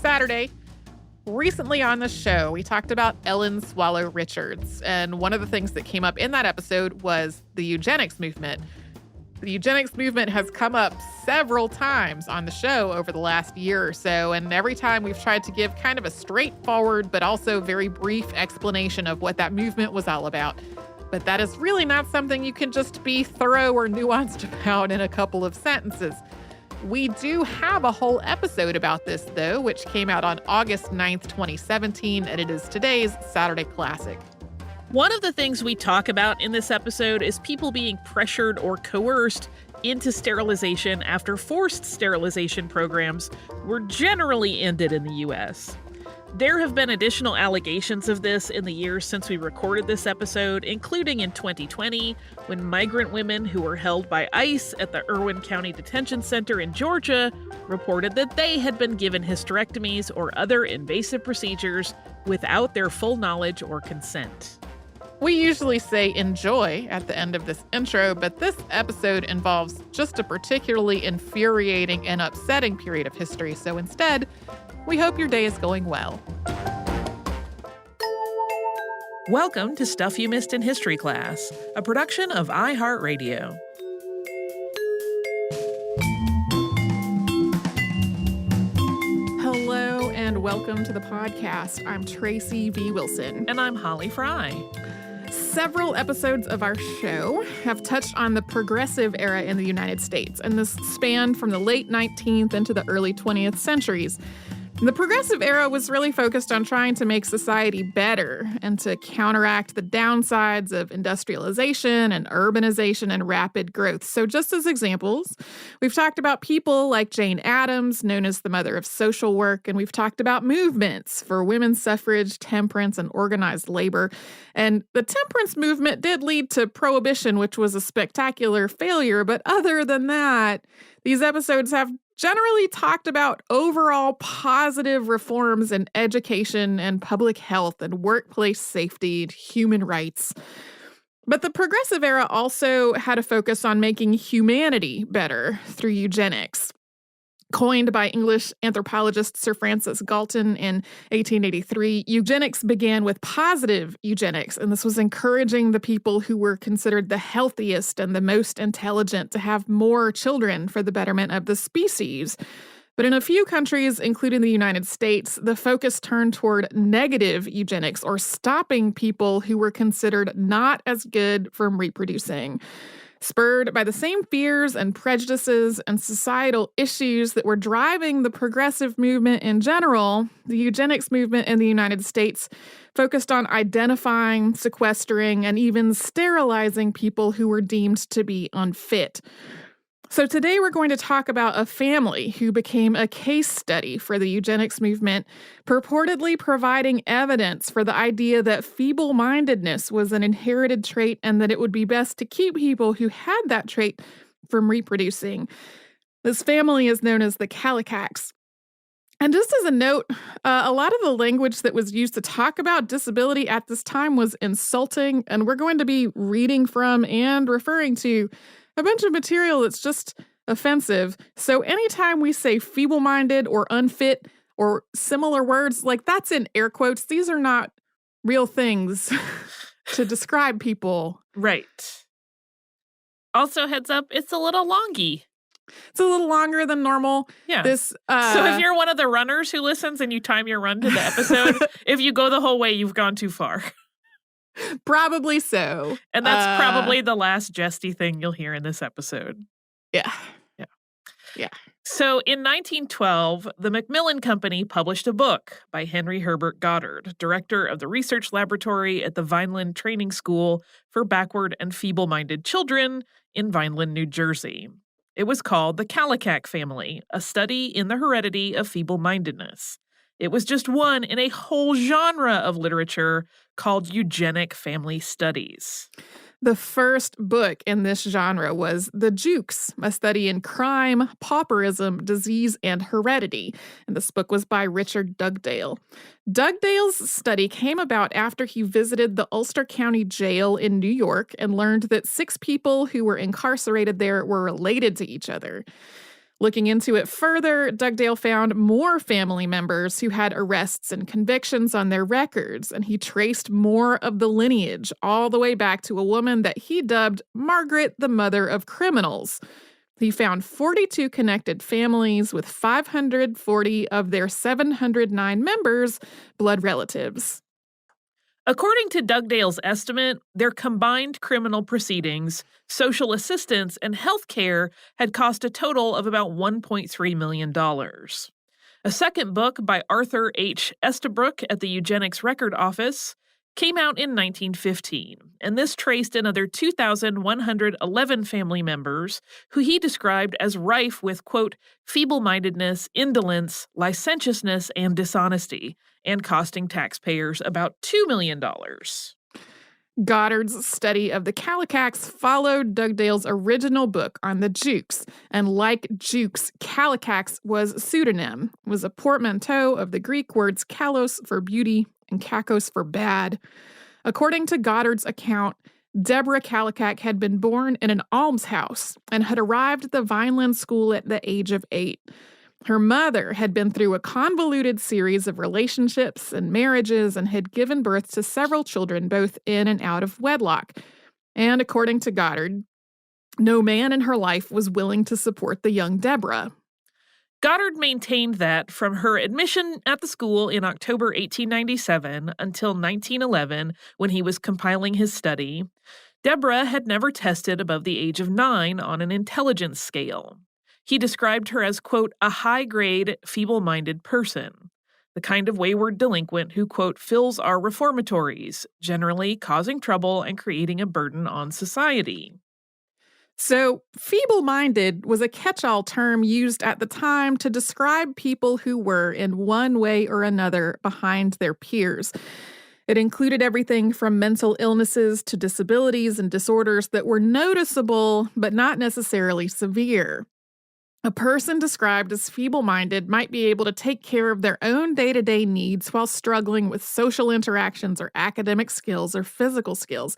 Saturday. Recently on the show, we talked about Ellen Swallow Richards, and one of the things that came up in that episode was the eugenics movement. The eugenics movement has come up several times on the show over the last year or so, and every time we've tried to give kind of a straightforward but also very brief explanation of what that movement was all about. But that is really not something you can just be thorough or nuanced about in a couple of sentences. We do have a whole episode about this, though, which came out on August 9th, 2017, and it is today's Saturday Classic. One of the things we talk about in this episode is people being pressured or coerced into sterilization after forced sterilization programs were generally ended in the U.S. There have been additional allegations of this in the years since we recorded this episode, including in 2020, when migrant women who were held by ICE at the Irwin County Detention Center in Georgia reported that they had been given hysterectomies or other invasive procedures without their full knowledge or consent. We usually say enjoy at the end of this intro, but this episode involves just a particularly infuriating and upsetting period of history, so instead, we hope your day is going well. Welcome to Stuff You Missed in History Class, a production of iHeartRadio. Hello and welcome to the podcast. I'm Tracy V. Wilson. And I'm Holly Fry. Several episodes of our show have touched on the progressive era in the United States, and this spanned from the late 19th into the early 20th centuries. The progressive era was really focused on trying to make society better and to counteract the downsides of industrialization and urbanization and rapid growth. So just as examples, we've talked about people like Jane Addams, known as the mother of social work, and we've talked about movements for women's suffrage, temperance, and organized labor. And the temperance movement did lead to prohibition, which was a spectacular failure. But other than that, these episodes have generally talked about overall positive reforms in education and public health and workplace safety and human rights. But the progressive era also had a focus on making humanity better through eugenics. Coined by English anthropologist Sir Francis Galton in 1883, eugenics began with positive eugenics, and this was encouraging the people who were considered the healthiest and the most intelligent to have more children for the betterment of the species. But in a few countries, including the United States, the focus turned toward negative eugenics, or stopping people who were considered not as good from reproducing. Spurred by the same fears and prejudices and societal issues that were driving the progressive movement in general, the eugenics movement in the United States focused on identifying, sequestering, and even sterilizing people who were deemed to be unfit. So today we're going to talk about a family who became a case study for the eugenics movement, purportedly providing evidence for the idea that feeble-mindedness was an inherited trait and that it would be best to keep people who had that trait from reproducing. This family is known as the Kallikaks. And just as a note, a lot of the language that was used to talk about disability at this time was insulting, and we're going to be reading from and referring to a bunch of material that's just offensive. So anytime we say feeble-minded or unfit or similar words, like that's in air quotes, these are not real things to describe people. Right. Also, heads up, it's a little longy. It's a little longer than normal. Yeah. So if you're one of the runners who listens and you time your run to the episode, if you go the whole way, you've gone too far. Probably so. And that's probably the last jesty thing you'll hear in this episode. Yeah. So in 1912, the Macmillan Company published a book by Henry Herbert Goddard, director of the research laboratory at the Vineland Training School for Backward and Feeble-Minded Children in Vineland, New Jersey. It was called The Kallikak Family, a study in the heredity of feeble-mindedness. It was just one in a whole genre of literature called eugenic family studies. The first book in this genre was The Jukes, a study in crime, pauperism, disease, and heredity. And this book was by Richard Dugdale. Dugdale's study came about after he visited the Ulster County Jail in New York and learned that 6 people who were incarcerated there were related to each other. Looking into it further, Dugdale found more family members who had arrests and convictions on their records, and he traced more of the lineage all the way back to a woman that he dubbed Margaret, the mother of criminals. He found 42 connected families with 540 of their 709 members blood relatives. According to Dugdale's estimate, their combined criminal proceedings, social assistance, and health care had cost a total of about $1.3 million. A second book by Arthur H. Estabrook at the Eugenics Record Office came out in 1915, and this traced another 2,111 family members who he described as rife with, quote, feeble-mindedness, indolence, licentiousness, and dishonesty, and costing taxpayers about $2 million. Goddard's study of the Kallikaks followed Dugdale's original book on the Jukes, and like Jukes, Kallikaks was a pseudonym. It was a portmanteau of the Greek words kalos for beauty and kakos for bad. According to Goddard's account, Deborah Kallikak had been born in an almshouse and had arrived at the Vineland School at the age of 8. Her mother had been through a convoluted series of relationships and marriages and had given birth to several children both in and out of wedlock. And according to Goddard, no man in her life was willing to support the young Deborah. Goddard maintained that from her admission at the school in October 1897 until 1911, when he was compiling his study, Deborah had never tested above the age of 9 on an intelligence scale. He described her as, quote, a high-grade, feeble-minded person, the kind of wayward delinquent who, quote, fills our reformatories, generally causing trouble and creating a burden on society. So, feeble-minded was a catch-all term used at the time to describe people who were, in one way or another, behind their peers. It included everything from mental illnesses to disabilities and disorders that were noticeable but not necessarily severe. A person described as feeble-minded might be able to take care of their own day-to-day needs while struggling with social interactions or academic skills or physical skills.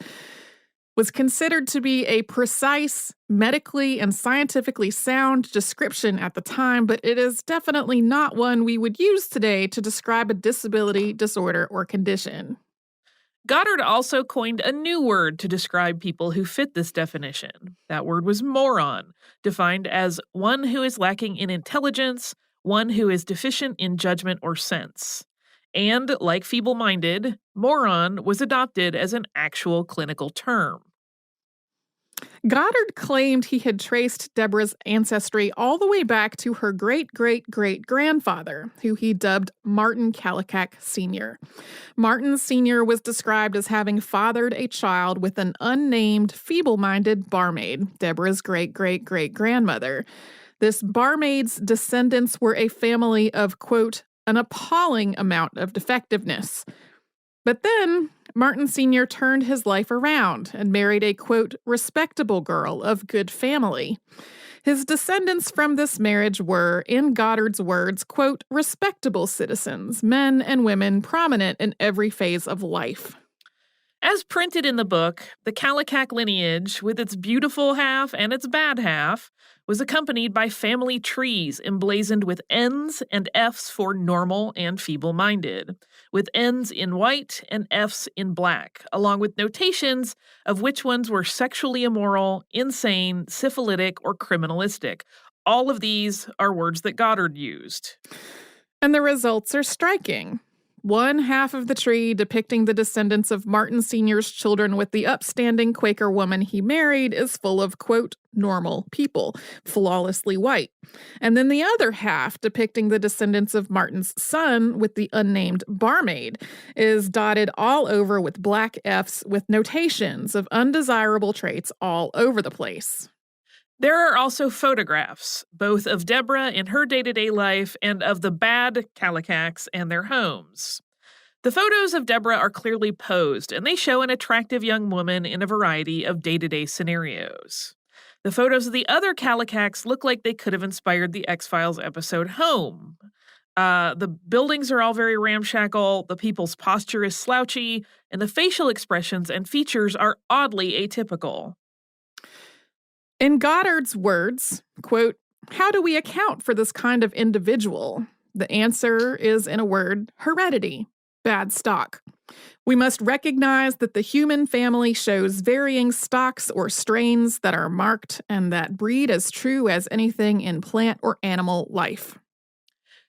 Was considered to be a precise, medically and scientifically sound description at the time, but it is definitely not one we would use today to describe a disability, disorder, or condition. Goddard also coined a new word to describe people who fit this definition. That word was moron, defined as one who is lacking in intelligence, one who is deficient in judgment or sense. And, like feeble-minded, moron was adopted as an actual clinical term. Goddard claimed he had traced Deborah's ancestry all the way back to her great-great-great-grandfather, who he dubbed Martin Kallikak Sr. Martin Sr. was described as having fathered a child with an unnamed, feeble-minded barmaid, Deborah's great-great-great-grandmother. This barmaid's descendants were a family of, quote, an appalling amount of defectiveness. But then, Martin Sr. turned his life around and married a, quote, respectable girl of good family. His descendants from this marriage were, in Goddard's words, quote, respectable citizens, men and women prominent in every phase of life. As printed in the book, the Kallikak lineage, with its beautiful half and its bad half, was accompanied by family trees emblazoned with N's and F's for normal and feeble-minded, with N's in white and F's in black, along with notations of which ones were sexually immoral, insane, syphilitic, or criminalistic. All of these are words that Goddard used. And the results are striking. One half of the tree depicting the descendants of Martin Sr.'s children with the upstanding Quaker woman he married is full of, quote, normal people, flawlessly white. And then the other half depicting the descendants of Martin's son with the unnamed barmaid is dotted all over with black Fs with notations of undesirable traits all over the place. There are also photographs, both of Deborah in her day-to-day life and of the bad Kallikaks and their homes. The photos of Deborah are clearly posed, and they show an attractive young woman in a variety of day-to-day scenarios. The photos of the other Kallikaks look like they could have inspired the X-Files episode Home. The buildings are all very ramshackle, the people's posture is slouchy, and the facial expressions and features are oddly atypical. In Goddard's words, quote, how do we account for this kind of individual? The answer is, in a word, heredity, bad stock. We must recognize that the human family shows varying stocks or strains that are marked and that breed as true as anything in plant or animal life.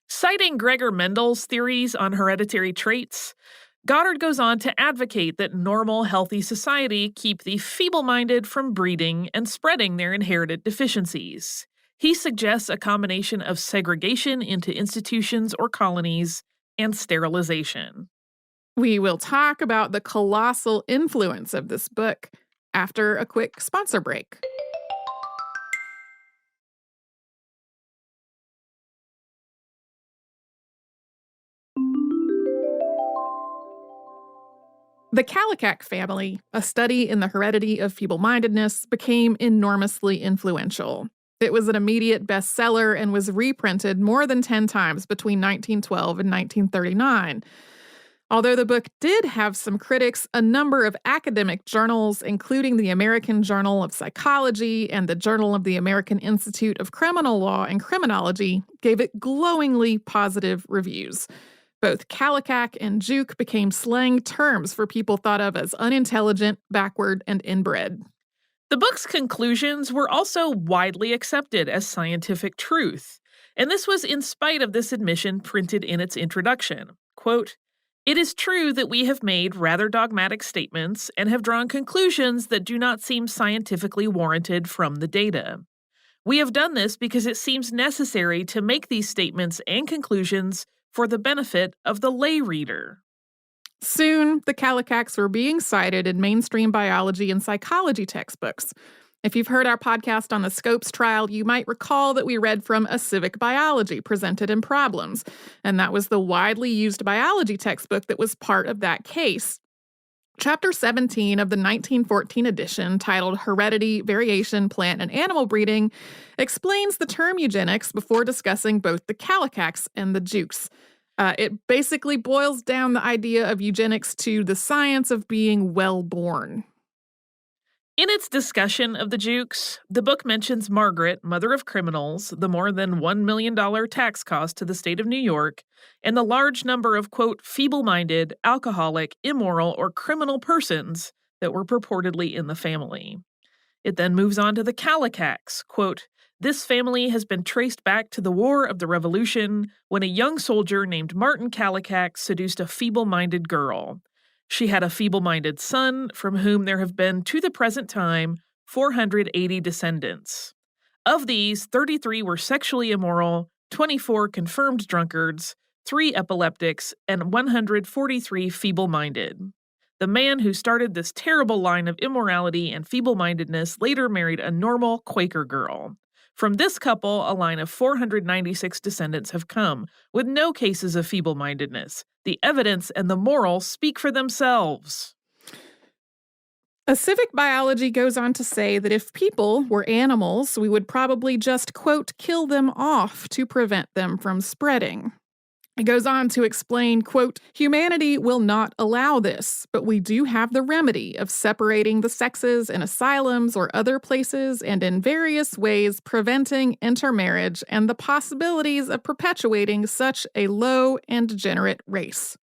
Citing Gregor Mendel's theories on hereditary traits, Goddard goes on to advocate that normal, healthy society keep the feeble-minded from breeding and spreading their inherited deficiencies. He suggests a combination of segregation into institutions or colonies and sterilization. We will talk about the colossal influence of this book after a quick sponsor break. The Kallikak family, a study in the heredity of feeble-mindedness, became enormously influential. It was an immediate bestseller and was reprinted more than 10 times between 1912 and 1939. Although the book did have some critics, a number of academic journals, including the American Journal of Psychology and the Journal of the American Institute of Criminal Law and Criminology, gave it glowingly positive reviews. Both Kallikak and juke became slang terms for people thought of as unintelligent, backward, and inbred. The book's conclusions were also widely accepted as scientific truth, and this was in spite of this admission printed in its introduction. Quote, "It is true that we have made rather dogmatic statements and have drawn conclusions that do not seem scientifically warranted from the data. We have done this because it seems necessary to make these statements and conclusions for the benefit of the lay reader." Soon, the Kallikaks were being cited in mainstream biology and psychology textbooks. If you've heard our podcast on the Scopes trial, you might recall that we read from A Civic Biology Presented in Problems, and that was the widely used biology textbook that was part of that case. Chapter 17 of the 1914 edition, titled Heredity, Variation, Plant, and Animal Breeding, explains the term eugenics before discussing both the Kallikaks and the jukes. It basically boils down the idea of eugenics to the science of being well-born. In its discussion of the jukes, the book mentions Margaret, mother of criminals, the more than $1 million tax cost to the state of New York, and the large number of, quote, feeble-minded, alcoholic, immoral, or criminal persons that were purportedly in the family. It then moves on to the Kallikaks, quote, "This family has been traced back to the War of the Revolution when a young soldier named Martin Kallikak seduced a feeble-minded girl. She had a feeble-minded son, from whom there have been, to the present time, 480 descendants. Of these, 33 were sexually immoral, 24 confirmed drunkards, 3 epileptics, and 143 feeble-minded. The man who started this terrible line of immorality and feeble-mindedness later married a normal Quaker girl. From this couple, a line of 496 descendants have come, with no cases of feeble-mindedness. The evidence and the moral speak for themselves." A Civic Biology goes on to say that if people were animals, we would probably just, quote, kill them off to prevent them from spreading. It goes on to explain, quote, "Humanity will not allow this, but we do have the remedy of separating the sexes in asylums or other places and in various ways preventing intermarriage and the possibilities of perpetuating such a low and degenerate race."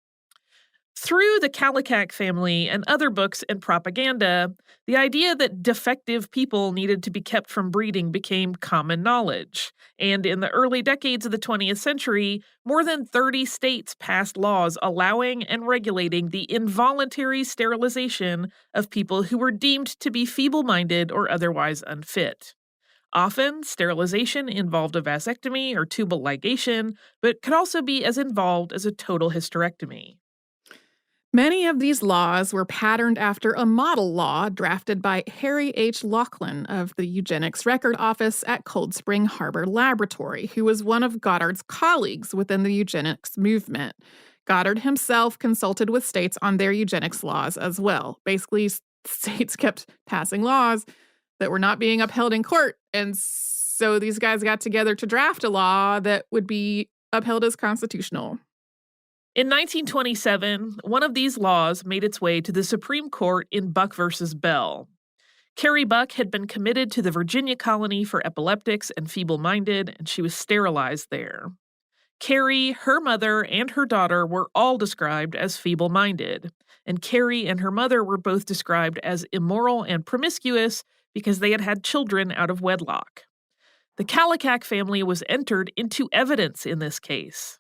Through the Kallikak family and other books and propaganda, the idea that defective people needed to be kept from breeding became common knowledge. And in the early decades of the 20th century, more than 30 states passed laws allowing and regulating the involuntary sterilization of people who were deemed to be feeble-minded or otherwise unfit. Often, sterilization involved a vasectomy or tubal ligation, but could also be as involved as a total hysterectomy. Many of these laws were patterned after a model law drafted by Harry H. Laughlin of the Eugenics Record Office at Cold Spring Harbor Laboratory, who was one of Goddard's colleagues within the eugenics movement. Goddard himself consulted with states on their eugenics laws as well. Basically, states kept passing laws that were not being upheld in court, and so these guys got together to draft a law that would be upheld as constitutional. In 1927, one of these laws made its way to the Supreme Court in Buck v. Bell. Carrie Buck had been committed to the Virginia colony for epileptics and feeble-minded, and she was sterilized there. Carrie, her mother, and her daughter were all described as feeble-minded, and Carrie and her mother were both described as immoral and promiscuous because they had had children out of wedlock. The Kallikak family was entered into evidence in this case.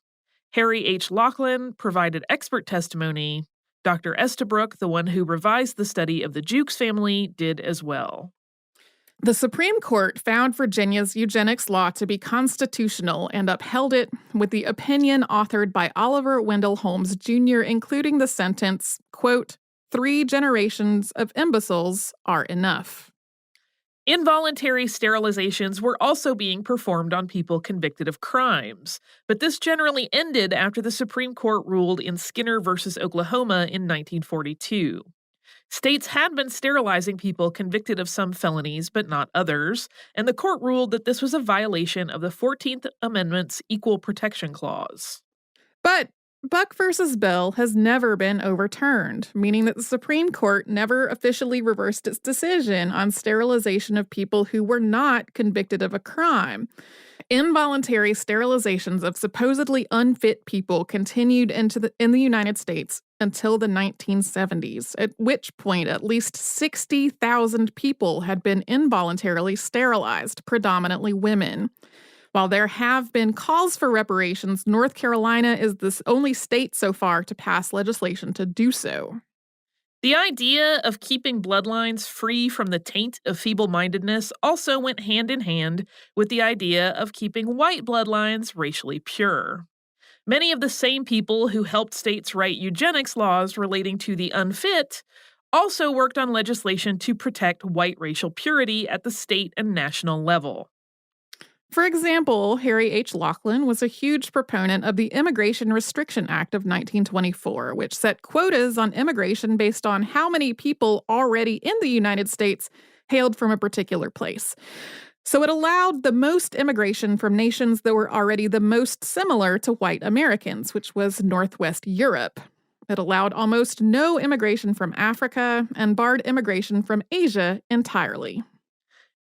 Harry H. Laughlin provided expert testimony. Dr. Estabrook, the one who revised the study of the Jukes family, did as well. The Supreme Court found Virginia's eugenics law to be constitutional and upheld it with the opinion authored by Oliver Wendell Holmes Jr., including the sentence, quote, 3 generations of imbeciles are enough. Involuntary sterilizations were also being performed on people convicted of crimes, but this generally ended after the Supreme Court ruled in Skinner v. Oklahoma in 1942. States had been sterilizing people convicted of some felonies, but not others, and the court ruled that this was a violation of the 14th Amendment's Equal Protection Clause. But Buck v. Bell has never been overturned, meaning that the Supreme Court never officially reversed its decision on sterilization of people who were not convicted of a crime. Involuntary sterilizations of supposedly unfit people continued in the United States until the 1970s, at which point at least 60,000 people had been involuntarily sterilized, predominantly women. While there have been calls for reparations, North Carolina is the only state so far to pass legislation to do so. The idea of keeping bloodlines free from the taint of feeble-mindedness also went hand in hand with the idea of keeping white bloodlines racially pure. Many of the same people who helped states write eugenics laws relating to the unfit also worked on legislation to protect white racial purity at the state and national level. For example, Harry H. Laughlin was a huge proponent of the Immigration Restriction Act of 1924, which set quotas on immigration based on how many people already in the United States hailed from a particular place. So it allowed the most immigration from nations that were already the most similar to white Americans, which was Northwest Europe. It allowed almost no immigration from Africa and barred immigration from Asia entirely.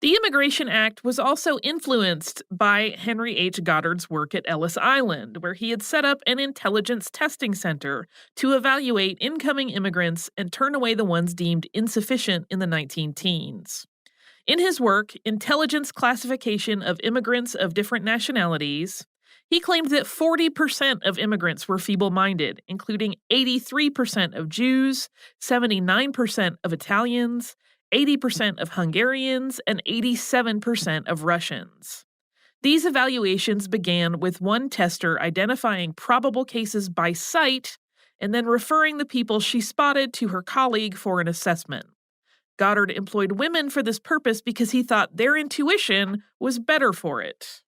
The Immigration Act was also influenced by Henry H. Goddard's work at Ellis Island, where he had set up an intelligence testing center to evaluate incoming immigrants and turn away the ones deemed insufficient in the 19-teens. In his work, Intelligence Classification of Immigrants of Different Nationalities, he claimed that 40% of immigrants were feeble-minded, including 83% of Jews, 79% of Italians, 80% of Hungarians, and 87% of Russians. These evaluations began with one tester identifying probable cases by sight and then referring the people she spotted to her colleague for an assessment. Goddard employed women for this purpose because he thought their intuition was better for it.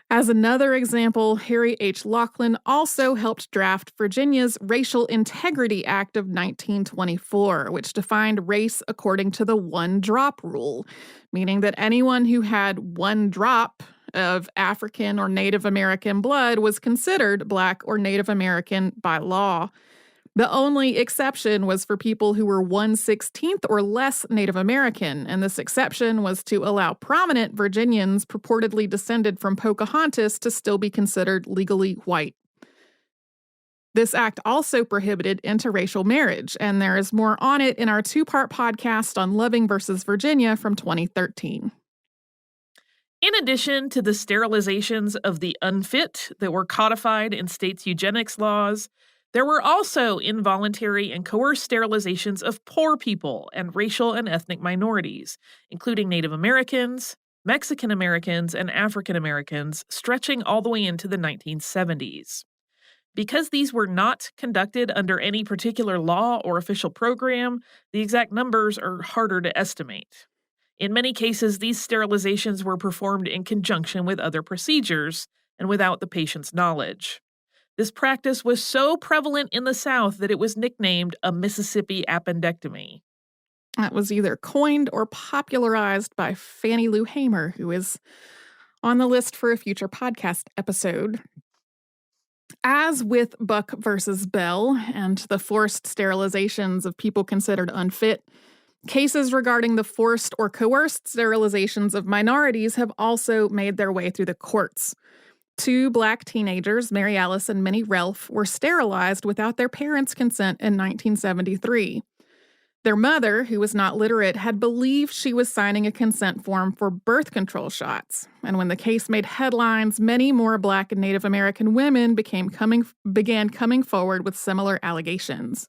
As another example, Harry H. Laughlin also helped draft Virginia's Racial Integrity Act of 1924, which defined race according to the one-drop rule, meaning that anyone who had one drop of African or Native American blood was considered Black or Native American by law. The only exception was for people who were 1/16 or less Native American, and this exception was to allow prominent Virginians purportedly descended from Pocahontas to still be considered legally white. This act also prohibited interracial marriage, and there is more on it in our 2-part podcast on Loving versus Virginia from 2013. In addition to the sterilizations of the unfit that were codified in states' eugenics laws, there were also involuntary and coerced sterilizations of poor people and racial and ethnic minorities, including Native Americans, Mexican Americans, and African Americans, stretching all the way into the 1970s. Because these were not conducted under any particular law or official program, the exact numbers are harder to estimate. In many cases, these sterilizations were performed in conjunction with other procedures and without the patient's knowledge. This practice was so prevalent in the South that it was nicknamed a Mississippi appendectomy. That was either coined or popularized by Fannie Lou Hamer, who is on the list for a future podcast episode. As with Buck versus Bell and the forced sterilizations of people considered unfit, Cases regarding the forced or coerced sterilizations of minorities have also made their way through the courts. 2 Black teenagers, Mary Alice and Minnie Relf, were sterilized without their parents' consent in 1973. Their mother, who was not literate, had believed she was signing a consent form for birth control shots. And when the case made headlines, many more Black and Native American women began coming forward with similar allegations.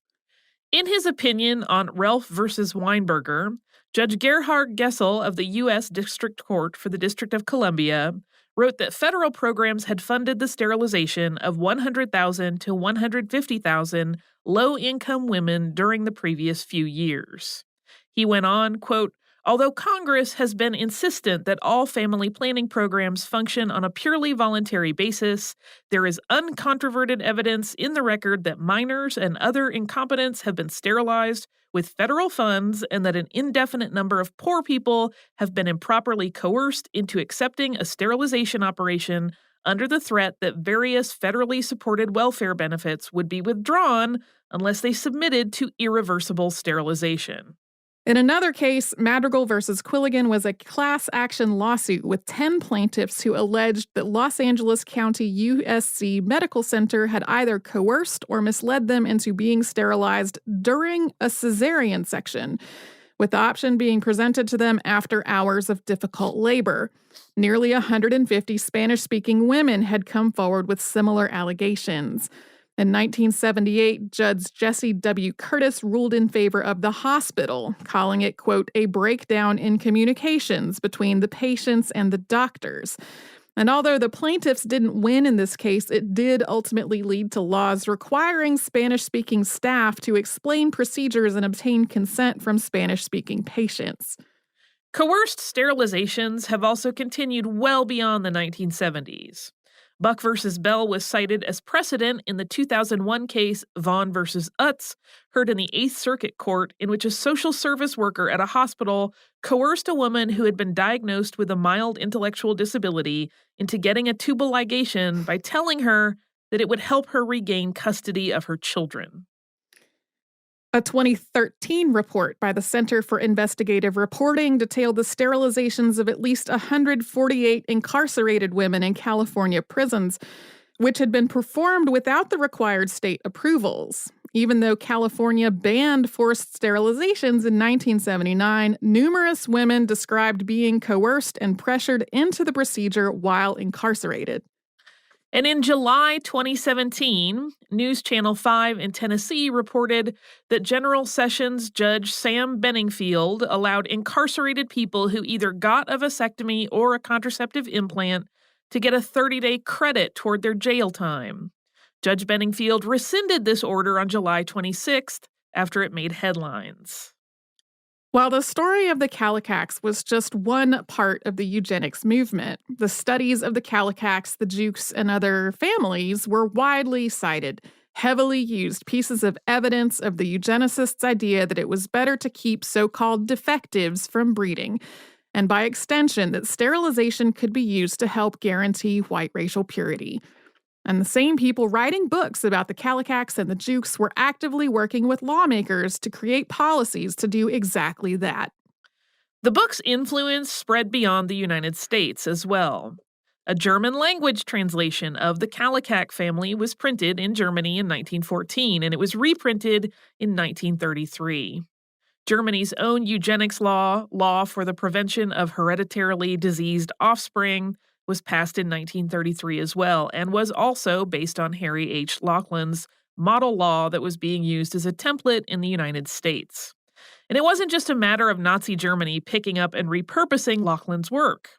In his opinion on Relf versus Weinberger, Judge Gerhard Gessel of the U.S. District Court for the District of Columbia wrote that federal programs had funded the sterilization of 100,000 to 150,000 low-income women during the previous few years. He went on, quote, "Although Congress has been insistent that all family planning programs function on a purely voluntary basis, there is uncontroverted evidence in the record that minors and other incompetents have been sterilized with federal funds and that an indefinite number of poor people have been improperly coerced into accepting a sterilization operation under the threat that various federally supported welfare benefits would be withdrawn unless they submitted to irreversible sterilization." In another case, Madrigal versus Quilligan was a class action lawsuit with 10 plaintiffs who alleged that Los Angeles County USC Medical Center had either coerced or misled them into being sterilized during a cesarean section, with the option being presented to them after hours of difficult labor. Nearly 150 Spanish-speaking women had come forward with similar allegations. In 1978, Judge Jesse W. Curtis ruled in favor of the hospital, calling it, quote, a breakdown in communications between the patients and the doctors. And although the plaintiffs didn't win in this case, it did ultimately lead to laws requiring Spanish-speaking staff to explain procedures and obtain consent from Spanish-speaking patients. Coerced sterilizations have also continued well beyond the 1970s. Buck versus Bell was cited as precedent in the 2001 case Vaughn versus Utz, heard in the Eighth Circuit Court, in which a social service worker at a hospital coerced a woman who had been diagnosed with a mild intellectual disability into getting a tubal ligation by telling her that it would help her regain custody of her children. A 2013 report by the Center for Investigative Reporting detailed the sterilizations of at least 148 incarcerated women in California prisons, which had been performed without the required state approvals. Even though California banned forced sterilizations in 1979, numerous women described being coerced and pressured into the procedure while incarcerated. And in July 2017, News Channel 5 in Tennessee reported that General Sessions Judge Sam Benningfield allowed incarcerated people who either got a vasectomy or a contraceptive implant to get a 30-day credit toward their jail time. Judge Benningfield rescinded this order on July 26th after it made headlines. While the story of the Kallikaks was just one part of the eugenics movement, the studies of the Kallikaks, the Jukes, and other families were widely cited, heavily used pieces of evidence of the eugenicists' idea that it was better to keep so-called defectives from breeding, and by extension that sterilization could be used to help guarantee white racial purity. And the same people writing books about the Kallikaks and the Jukes were actively working with lawmakers to create policies to do exactly that. The book's influence spread beyond the United States as well. A German-language translation of the Kallikak family was printed in Germany in 1914, and it was reprinted in 1933. Germany's own eugenics law for the prevention of hereditarily diseased offspring, was passed in 1933 as well, and was also based on Harry H. Lauchlin's model law that was being used as a template in the United States. And it wasn't just a matter of Nazi Germany picking up and repurposing Lauchlin's work.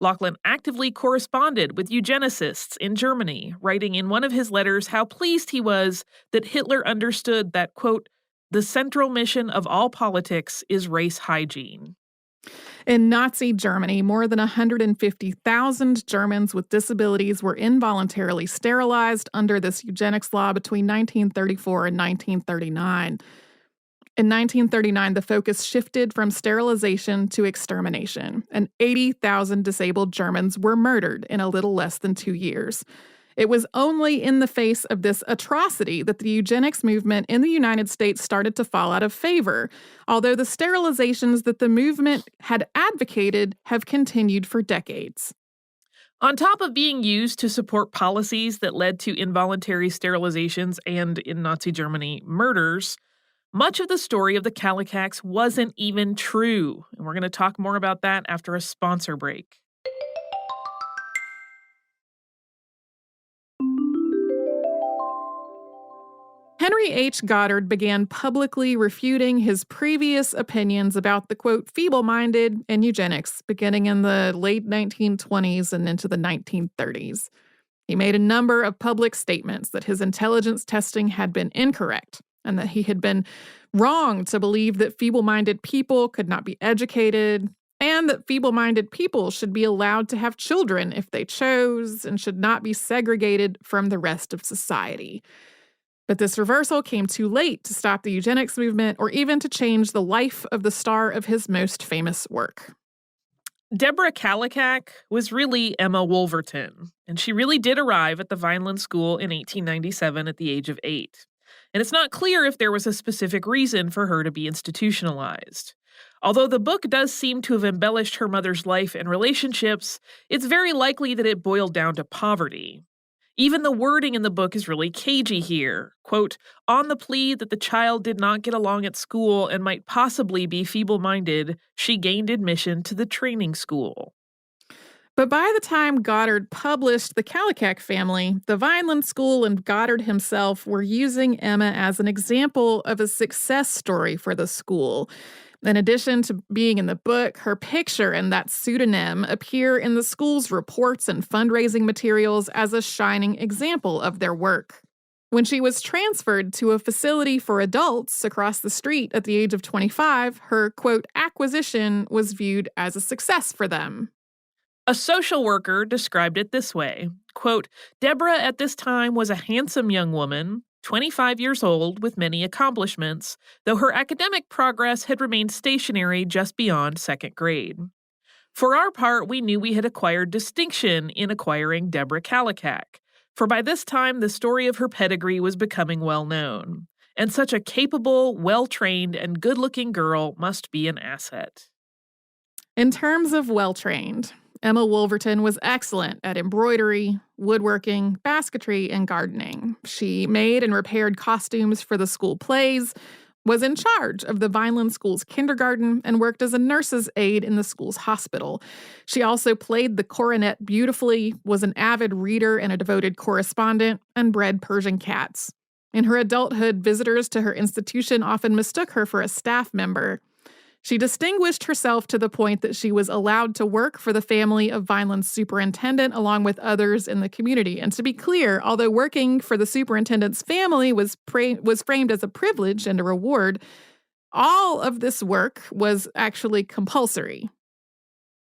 Lauchlin actively corresponded with eugenicists in Germany, writing in one of his letters how pleased he was that Hitler understood that, quote, the central mission of all politics is race hygiene. In Nazi Germany, more than 150,000 Germans with disabilities were involuntarily sterilized under this eugenics law between 1934 and 1939. In 1939, the focus shifted from sterilization to extermination, and 80,000 disabled Germans were murdered in a little less than 2 years. It was only in the face of this atrocity that the eugenics movement in the United States started to fall out of favor, although the sterilizations that the movement had advocated have continued for decades. On top of being used to support policies that led to involuntary sterilizations and, in Nazi Germany, murders, much of the story of the Kallikaks wasn't even true. And we're going to talk more about that after a sponsor break. Henry H. Goddard began publicly refuting his previous opinions about the, quote, feeble-minded and eugenics beginning in the late 1920s and into the 1930s. He made a number of public statements that his intelligence testing had been incorrect and that he had been wrong to believe that feeble-minded people could not be educated and that feeble-minded people should be allowed to have children if they chose and should not be segregated from the rest of society. But this reversal came too late to stop the eugenics movement or even to change the life of the star of his most famous work. Deborah Kallikak was really Emma Wolverton, and she really did arrive at the Vineland School in 1897 at the age of 8. And it's not clear if there was a specific reason for her to be institutionalized. Although the book does seem to have embellished her mother's life and relationships, it's very likely that it boiled down to poverty. Even the wording in the book is really cagey here. Quote, on the plea that the child did not get along at school and might possibly be feeble-minded, she gained admission to the training school. But by the time Goddard published The Kallikak Family, the Vineland School and Goddard himself were using Emma as an example of a success story for the school. In addition to being in the book, her picture and that pseudonym appear in the school's reports and fundraising materials as a shining example of their work. When she was transferred to a facility for adults across the street at the age of 25, her, quote, acquisition was viewed as a success for them. A social worker described it this way, quote, Deborah at this time was a handsome young woman, 25 years old with many accomplishments, though her academic progress had remained stationary just beyond second grade. For our part, we knew we had acquired distinction in acquiring Deborah Kallikak, for by this time the story of her pedigree was becoming well known, and such a capable, well-trained, and good-looking girl must be an asset. In terms of well-trained, Emma Wolverton was excellent at embroidery, woodworking, basketry, and gardening. She made and repaired costumes for the school plays, was in charge of the Vineland School's kindergarten, and worked as a nurse's aide in the school's hospital. She also played the cornet beautifully, was an avid reader and a devoted correspondent, and bred Persian cats. In her adulthood, visitors to her institution often mistook her for a staff member. She distinguished herself to the point that she was allowed to work for the family of Vineland's superintendent along with others in the community. And to be clear, although working for the superintendent's family was framed as a privilege and a reward, all of this work was actually compulsory.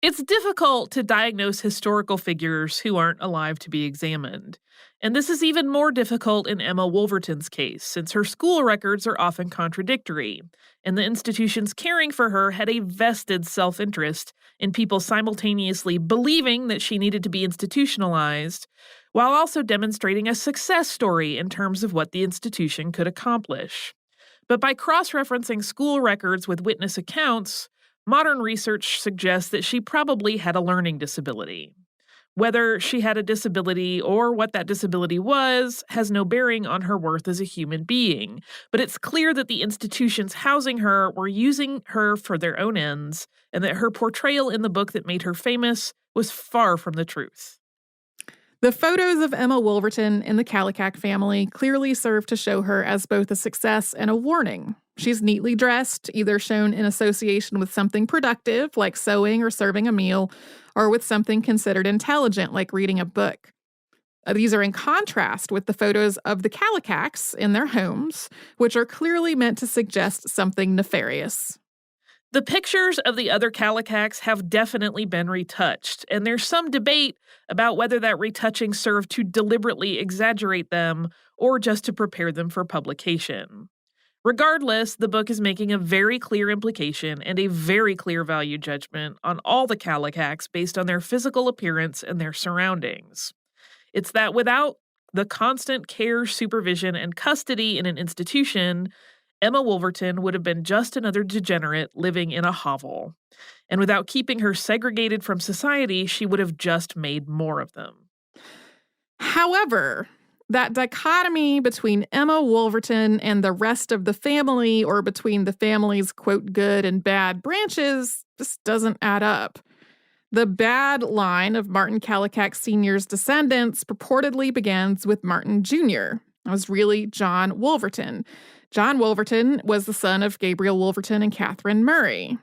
It's difficult to diagnose historical figures who aren't alive to be examined. And this is even more difficult in Emma Wolverton's case, since her school records are often contradictory, and the institutions caring for her had a vested self-interest in people simultaneously believing that she needed to be institutionalized, while also demonstrating a success story in terms of what the institution could accomplish. But by cross-referencing school records with witness accounts, modern research suggests that she probably had a learning disability. Whether she had a disability or what that disability was has no bearing on her worth as a human being, but it's clear that the institutions housing her were using her for their own ends, and that her portrayal in the book that made her famous was far from the truth. The photos of Emma Wolverton in the Kallikak family clearly serve to show her as both a success and a warning. She's neatly dressed, either shown in association with something productive, like sewing or serving a meal, or with something considered intelligent, like reading a book. These are in contrast with the photos of the Kallikaks in their homes, which are clearly meant to suggest something nefarious. The pictures of the other Kallikaks have definitely been retouched, and there's some debate about whether that retouching served to deliberately exaggerate them or just to prepare them for publication. Regardless, the book is making a very clear implication and a very clear value judgment on all the Kallikaks based on their physical appearance and their surroundings. It's that without the constant care, supervision, and custody in an institution, Emma Wolverton would have been just another degenerate living in a hovel. And without keeping her segregated from society, she would have just made more of them. However, that dichotomy between Emma Wolverton and the rest of the family, or between the family's, quote, good and bad branches, just doesn't add up. The bad line of Martin Kallikak Sr.'s descendants purportedly begins with Martin Jr. It was really John Wolverton. John Wolverton was the son of Gabriel Wolverton and Catherine Murray.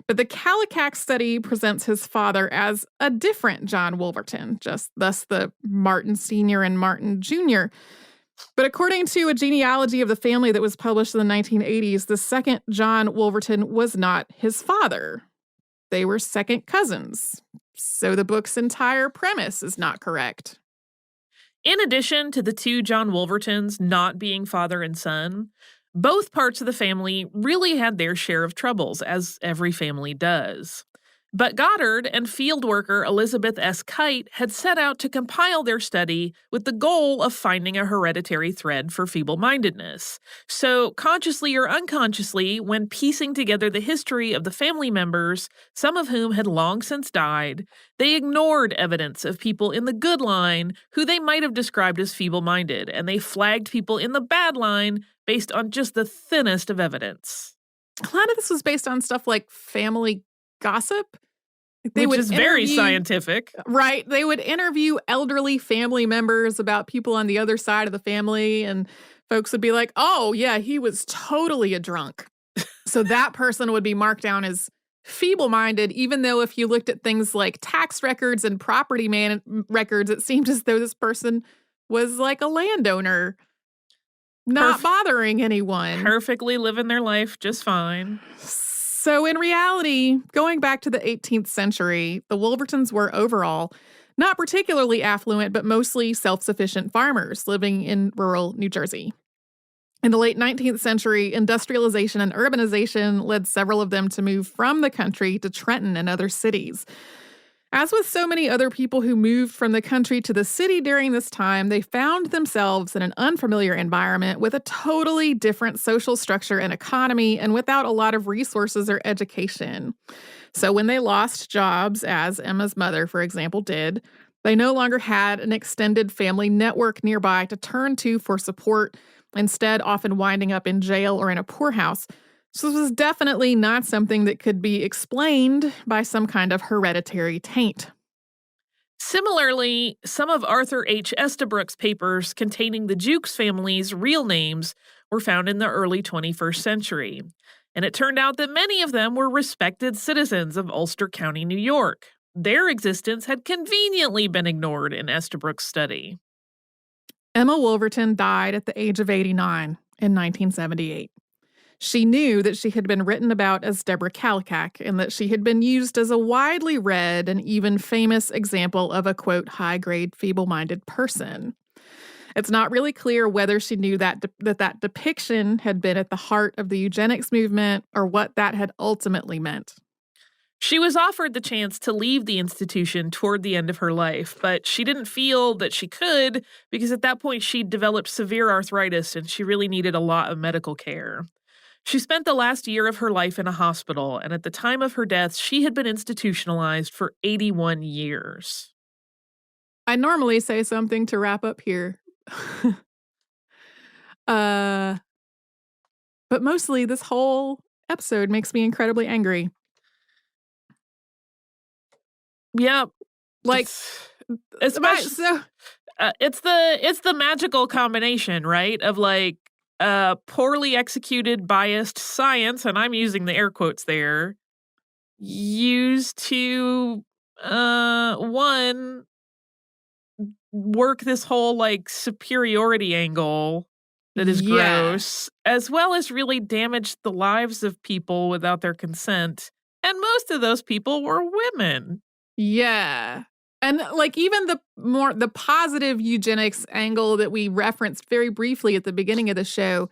But the Kallikak study presents his father as a different John Wolverton, just thus the Martin Sr. and Martin Jr. But according to a genealogy of the family that was published in the 1980s, the second John Wolverton was not his father. They were second cousins. So the book's entire premise is not correct. In addition to the two John Wolvertons not being father and son, both parts of the family really had their share of troubles, as every family does. But Goddard and field worker Elizabeth S. Kite had set out to compile their study with the goal of finding a hereditary thread for feeble-mindedness. So, consciously or unconsciously, when piecing together the history of the family members, some of whom had long since died, they ignored evidence of people in the good line who they might have described as feeble-minded, and they flagged people in the bad line based on just the thinnest of evidence. A lot of this was based on stuff like family gossip. Which is very scientific. Right. They would interview elderly family members about people on the other side of the family, and folks would be like, oh, yeah, he was totally a drunk. So that person would be marked down as feeble-minded, even though if you looked at things like tax records and property records, it seemed as though this person was like a landowner, not bothering anyone. Perfectly living their life just fine. So in reality, going back to the 18th century, the Wolvertons were overall not particularly affluent, but mostly self-sufficient farmers living in rural New Jersey. In the late 19th century, industrialization and urbanization led several of them to move from the country to Trenton and other cities. As with so many other people who moved from the country to the city during this time, they found themselves in an unfamiliar environment with a totally different social structure and economy, and without a lot of resources or education. So when they lost jobs, as Emma's mother, for example, did, they no longer had an extended family network nearby to turn to for support, instead often winding up in jail or in a poorhouse. So this was definitely not something that could be explained by some kind of hereditary taint. Similarly, some of Arthur H. Estabrook's papers containing the Jukes family's real names were found in the early 21st century, and it turned out that many of them were respected citizens of Ulster County, New York. Their existence had conveniently been ignored in Estabrook's study. Emma Wolverton died at the age of 89 in 1978. She knew that she had been written about as Deborah Kallikak and that she had been used as a widely read and even famous example of a, quote, high-grade feeble-minded person. It's not really clear whether she knew that that depiction had been at the heart of the eugenics movement or what that had ultimately meant. She was offered the chance to leave the institution toward the end of her life, but she didn't feel that she could because at that point she'd developed severe arthritis and she really needed a lot of medical care. She spent the last year of her life in a hospital, and at the time of her death, she had been institutionalized for 81 years. I normally say something to wrap up here. But mostly this whole episode makes me incredibly angry. Yeah. Like, it's the magical combination, right? Of like, poorly executed, biased science, and I'm using the air quotes there, used to, one, work this whole, like, superiority angle that is gross, as well as really damage the lives of people without their consent. And most of those people were women. Yeah. And like even the positive eugenics angle that we referenced very briefly at the beginning of the show,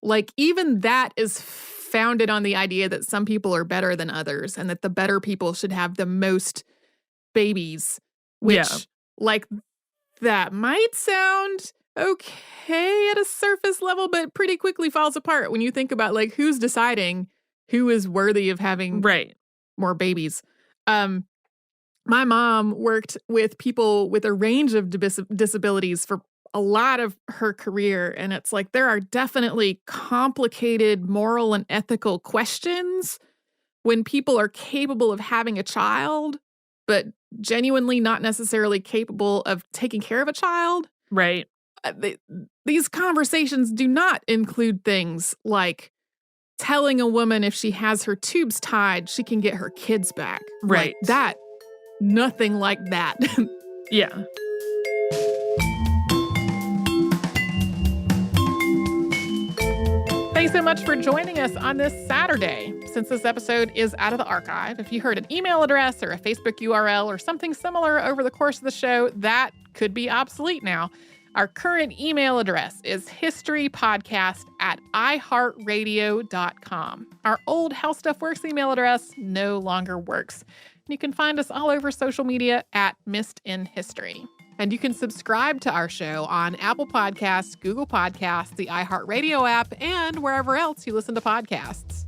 like even that is founded on the idea that some people are better than others and that the better people should have the most babies, which like that might sound okay at a surface level, but pretty quickly falls apart when you think about, like, who's deciding who is worthy of having more babies. My mom worked with people with a range of disabilities for a lot of her career, and it's like there are definitely complicated moral and ethical questions when people are capable of having a child, but genuinely not necessarily capable of taking care of a child. Right. These conversations do not include things like telling a woman if she has her tubes tied, she can get her kids back. Right. Like that. Nothing like that. Yeah. Thanks so much for joining us on this Saturday. Since this episode is out of the archive, if you heard an email address or a Facebook URL or something similar over the course of the show, that could be obsolete now. Our current email address is historypodcast@iHeartRadio.com. Our old How Stuff Works email address no longer works. You can find us all over social media at Missed in History. And you can subscribe to our show on Apple Podcasts, Google Podcasts, the iHeartRadio app, and wherever else you listen to podcasts.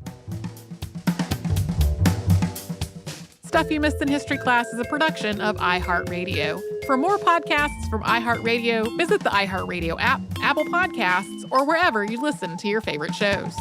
Stuff You Missed in History Class is a production of iHeartRadio. For more podcasts from iHeartRadio, visit the iHeartRadio app, Apple Podcasts, or wherever you listen to your favorite shows.